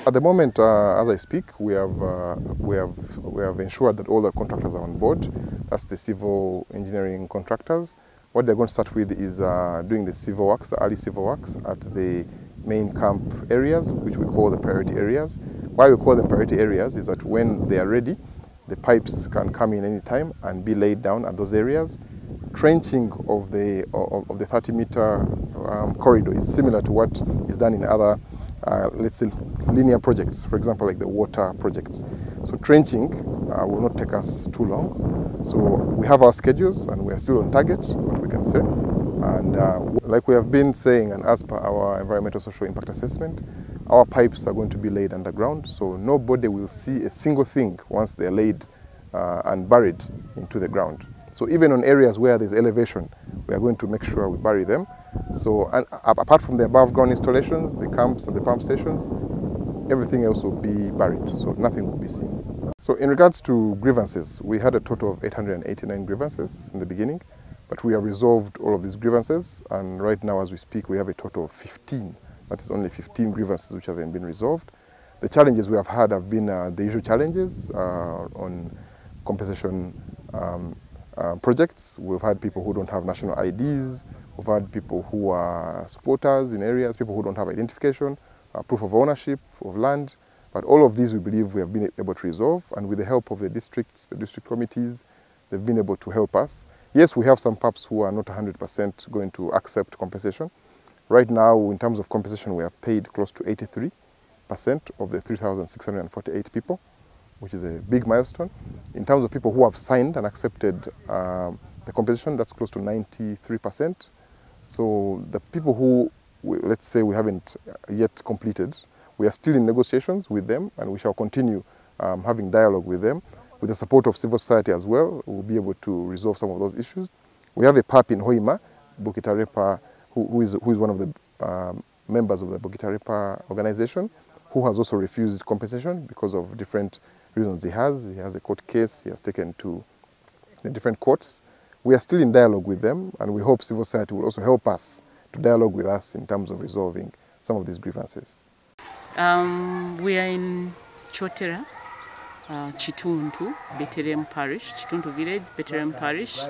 At the moment, as I speak, we have ensured that all the contractors are on board. That's the civil engineering contractors. What they're going to start with is doing the civil works, the early civil works at the main camp areas, which we call the priority areas. Why we call them priority areas is that when they are ready, the pipes can come in any time and be laid down at those areas. Trenching of the 30-meter corridor is similar to what is done in other, let's say, linear projects, for example, like the water projects. So trenching will not take us too long. So we have our schedules and we are still on target, what we can say. And like we have been saying, and as per our environmental social impact assessment, our pipes are going to be laid underground, so nobody will see a single thing once they're laid and buried into the ground. So even on areas where there's elevation, we are going to make sure we bury them. So and apart from the above ground installations, the camps and the pump stations, everything else will be buried, so nothing will be seen. So in regards to grievances, we had a total of 889 grievances in the beginning, but we have resolved all of these grievances, and right now as we speak we have a total of 15. That is only 15 grievances which have been resolved. The challenges we have had have been the usual challenges on compensation projects. We've had people who don't have national IDs, we've had people who are squatters in areas, people who don't have identification, proof of ownership of land. But all of these we believe we have been able to resolve, and with the help of the districts, the district committees, they've been able to help us. Yes, we have some PAPs who are not 100% going to accept compensation. Right now, in terms of compensation, we have paid close to 83% of the 3,648 people, which is a big milestone. In terms of people who have signed and accepted the compensation, that's close to 93%. So the people who, let's say, we haven't yet completed, we are still in negotiations with them, and we shall continue having dialogue with them. With the support of civil society as well, we'll be able to resolve some of those issues. We have a PAP in Hoima, Bukitarepa, who is one of the members of the Bukitarepa organization, who has also refused compensation because of different reasons he has. He has a court case he has taken to the different courts. We are still in dialogue with them, and we hope civil society will also help us to dialogue with us in terms of resolving some of these grievances. We are in Chotera, Chituntu, Betelem Parish, Chituntu Village, Betelem Parish,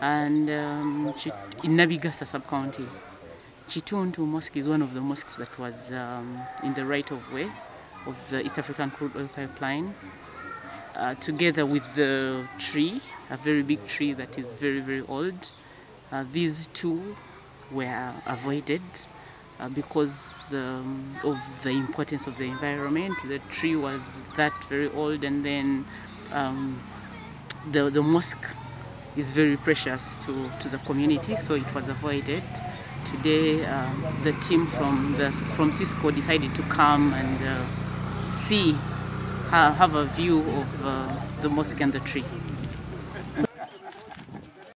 and in Nabigasa sub-county. Chituntu Mosque is one of the mosques that was in the right-of-way of the East African crude oil pipeline, together with the tree, a very big tree that is very, very old. These two were avoided because of the importance of the environment. The tree was that very old, and then the mosque is very precious to the community, so it was avoided. Today, the team from Cisco decided to come and have a view of the mosque and the tree.